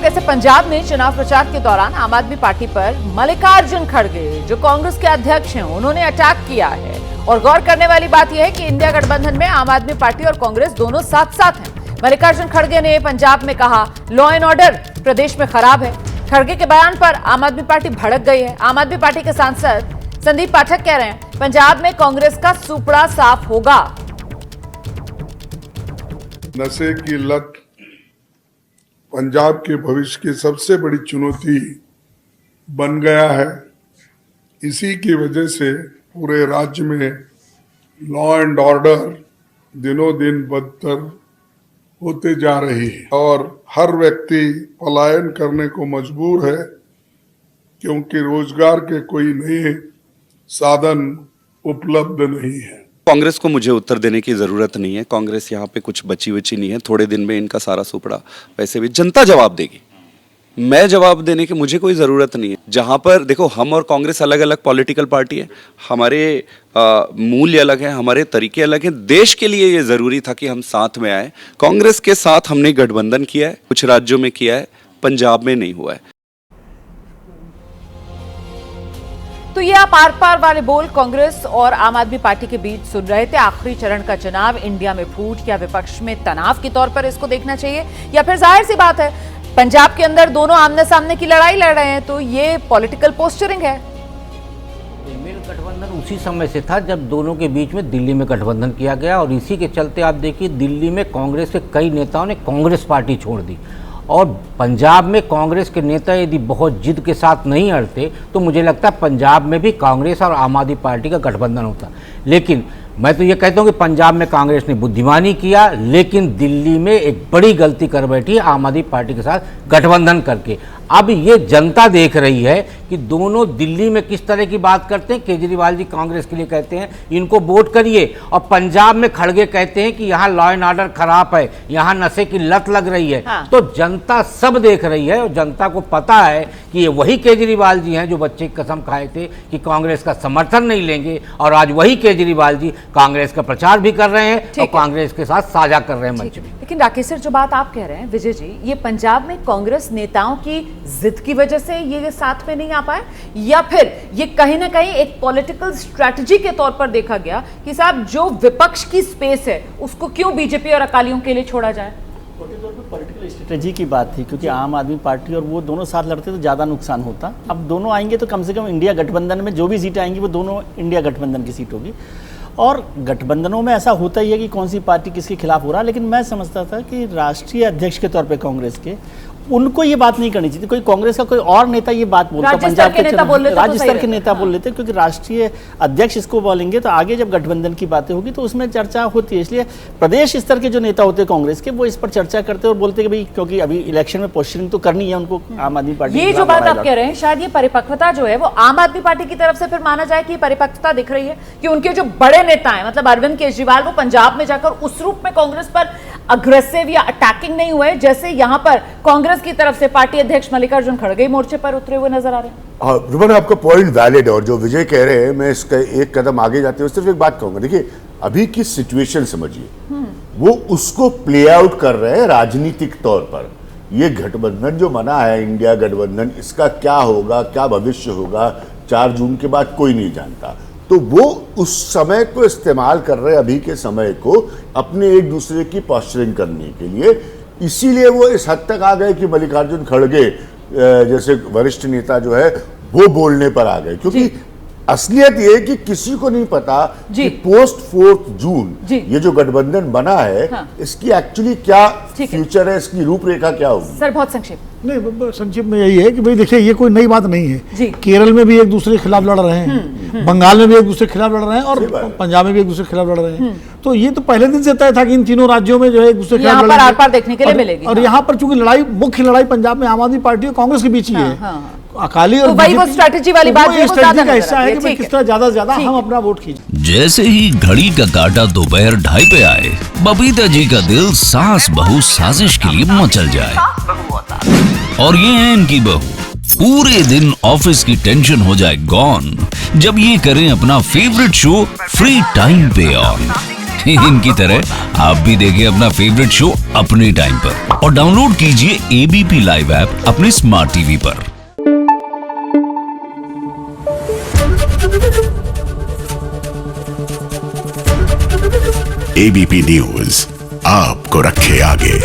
कैसे पंजाब में चुनाव प्रचार के दौरान आम आदमी पार्टी पर मल्लिकार्जुन खड़गे जो कांग्रेस के अध्यक्ष हैं उन्होंने अटैक किया है। और गौर करने वाली बात यह है कि इंडिया गठबंधन में आम आदमी पार्टी और कांग्रेस दोनों साथ साथ हैं। मल्लिकार्जुन खड़गे ने पंजाब में कहा लॉ एंड ऑर्डर प्रदेश में खराब है। खड़गे के बयान पर आम आदमी पार्टी भड़क गई है। आम आदमी पार्टी के सांसद संदीप पाठक कह रहे हैं पंजाब में कांग्रेस का सुपड़ा साफ होगा। नशे की लत पंजाब के भविष्य की सबसे बड़ी चुनौती बन गया है। इसी की वजह से पूरे राज्य में लॉ एंड ऑर्डर दिनों दिन बदतर होते जा रही है और हर व्यक्ति पलायन करने को मजबूर है क्योंकि रोजगार के कोई नए साधन उपलब्ध नहीं है। कांग्रेस को मुझे उत्तर देने की जरूरत नहीं है। कांग्रेस यहाँ पे कुछ बची नहीं है। थोड़े दिन में इनका सारा सुपड़ा वैसे भी जनता जवाब देगी। मैं जवाब देने की मुझे कोई ज़रूरत नहीं है। जहाँ पर देखो हम और कांग्रेस अलग अलग पॉलिटिकल पार्टी है, हमारे मूल्य अलग हैं, हमारे तरीके अलग हैं। देश के लिए ये ज़रूरी था कि हम साथ में आए। कांग्रेस के साथ हमने गठबंधन किया है, कुछ राज्यों में किया है, पंजाब में नहीं हुआ है। तो ये आप आर पार वाले बोल कांग्रेस और आम आदमी पार्टी के बीच सुन रहे थे। आखिरी चरण का चुनाव इंडिया में फूट या विपक्ष में तनाव के तौर पर इसको देखना चाहिए, या फिर जाहिर सी बात है पंजाब के अंदर दोनों आमने सामने की लड़ाई लड़ रहे हैं तो ये पॉलिटिकल पोस्चरिंग है। मिल गठबंधन उसी समय से था जब दोनों के बीच में दिल्ली में गठबंधन किया गया और इसी के चलते आप देखिए दिल्ली में कांग्रेस के कई नेताओं ने कांग्रेस पार्टी छोड़ दी और पंजाब में कांग्रेस के नेता यदि बहुत जिद के साथ नहीं अड़ते तो मुझे लगता है पंजाब में भी कांग्रेस और आम आदमी पार्टी का गठबंधन होता। लेकिन मैं तो ये कहता हूँ कि पंजाब में कांग्रेस ने बुद्धिमानी किया, लेकिन दिल्ली में एक बड़ी गलती कर बैठी आम आदमी पार्टी के साथ गठबंधन करके। अब ये जनता देख रही है कि दोनों दिल्ली में किस तरह की बात करते हैं। केजरीवाल जी कांग्रेस के लिए कहते हैं इनको वोट करिए और पंजाब में खड़गे कहते हैं कि यहाँ लॉ एंड ऑर्डर खराब है, यहाँ नशे की लत लग रही है। हाँ। तो जनता सब देख रही है और जनता को पता है कि ये वही केजरीवाल जी हैं जो बच्चे की कसम खाए थे कि कांग्रेस का समर्थन नहीं लेंगे और आज वही केजरीवाल जी कांग्रेस का प्रचार भी कर रहे हैं और कांग्रेस के साथ साझा कर रहे हैं मंच में। लेकिन राकेश सर जो बात आप कह रहे हैं विजय जी, ये पंजाब में कांग्रेस नेताओं की जिद की वजह से ये साथ में नहीं आ पाए या फिर ये कहीं ना कहीं एक पॉलिटिकल स्ट्रेटजी के तौर पर देखा गया कि साहब जो विपक्ष की स्पेस है उसको क्यों बीजेपी और अकालियों के लिए छोड़ा जाए? पॉलिटिकल स्ट्रेटजी की बात थी क्योंकि आम आदमी पार्टी और वो दोनों साथ लड़ते तो ज़्यादा नुकसान होता। अब दोनों आएंगे तो कम से कम इंडिया गठबंधन में जो भी सीटें आएंगी वो दोनों इंडिया गठबंधन की सीट होगी। और गठबंधनों में ऐसा होता ही है कि कौन सी पार्टी किसके खिलाफ हो रहा है, लेकिन मैं समझता था कि राष्ट्रीय अध्यक्ष के तौर पे कांग्रेस के उनको ये बात नहीं करनी चाहिए। कोई कांग्रेस का कोई और नेता ये बात बोलता, पंजाब के राज्य स्तर के नेता बोल लेते, क्योंकि राष्ट्रीय अध्यक्ष इसको बोलेंगे तो आगे जब गठबंधन की बातें होगी तो उसमें चर्चा होती है। इसलिए प्रदेश स्तर के जो नेता होते हैं कांग्रेस के वो इस पर चर्चा करते और बोलते कि भाई क्योंकि अभी इलेक्शन में पोस्चरिंग तो करनी है उनको आम आदमी पार्टी। ये जो बात आप कह रहे हैं शायद ये परिपक्वता जो है वो आम आदमी पार्टी की तरफ से फिर माना जाए कि परिपक्वता दिख रही है कि उनके जो बड़े नेता है मतलब अरविंद केजरीवाल वो पंजाब में जाकर उस रूप में कांग्रेस पर अग्रेसिव या अटैकिंग नहीं हुए जैसे यहाँ पर कांग्रेस की तरफ से पार्टी अध्यक्ष मल्लिकार्जुन खड़गे मोर्चे पर उतरे हुए नजर आ रहे हैं। रुबन आपका पॉइंट वैलिड है और जो विजय कह रहे हैं मैं इसका एक कदम आगे जाते हुए सिर्फ एक बात कहूंगा। देखिए अभी की सिचुएशन समझिए, वो उसको प्ले आउट कर रहे हैं राजनीतिक तौर पर। ये गठबंधन जो बना है इंडिया गठबंधन, इसका क्या होगा, क्या भविष्य होगा 4 जून के बाद कोई नहीं जानता। तो वो उस समय को इस्तेमाल कर रहे हैं, अभी के समय को अपने एक दूसरे की पोस्चरिंग करने के लिए। इसीलिए वो इस हद तक आ गए कि मल्लिकार्जुन खड़गे जैसे वरिष्ठ नेता जो है वो बोलने पर आ गए, क्योंकि असलियत ये कि किसी को नहीं पता कि पोस्ट 4 जून ये जो गठबंधन बना है इसकी एक्चुअली क्या फ्यूचर है, इसकी रूपरेखा क्या होगी। सर बहुत संक्षेप नहीं, संक्षेप में यही है कि भाई देखिए ये कोई नई बात नहीं है। केरल में भी एक दूसरे के खिलाफ लड़ रहे हैं, बंगाल में भी एक दूसरे के खिलाफ लड़ रहे हैं और पंजाब में भी एक दूसरे के खिलाफ लड़ रहे हैं। तो ये तो पहले दिन से तय था कि इन तीनों राज्यों में जो है एक दूसरे के खिलाफ लड़ाई देखने के लिए मिलेगी। और यहाँ पर चूंकि मुख्य लड़ाई पंजाब में आम आदमी पार्टी और कांग्रेस के बीच ही है। अकाली और वही वो स्ट्रेटजी वाली बात है, स्ट्रेटजी का हिस्सा है कि किस तरह ज्यादा से ज्यादा हम अपना वोट खींचे। जैसे ही घड़ी का काटा दोपहर 2:30 पे आए, बबीता जी का दिल सास बहू साजिश के लिए मचल जाए। और ये है इनकी बहू, पूरे दिन ऑफिस की टेंशन हो जाए गॉन जब ये करें अपना फेवरेट शो फ्री टाइम पे ऑन। इनकी तरह आप भी देखिए अपना फेवरेट शो अपने टाइम पर और डाउनलोड कीजिए एबीपी लाइव ऐप अपने स्मार्ट टीवी पर। एबीपी न्यूज आपको रखे आगे।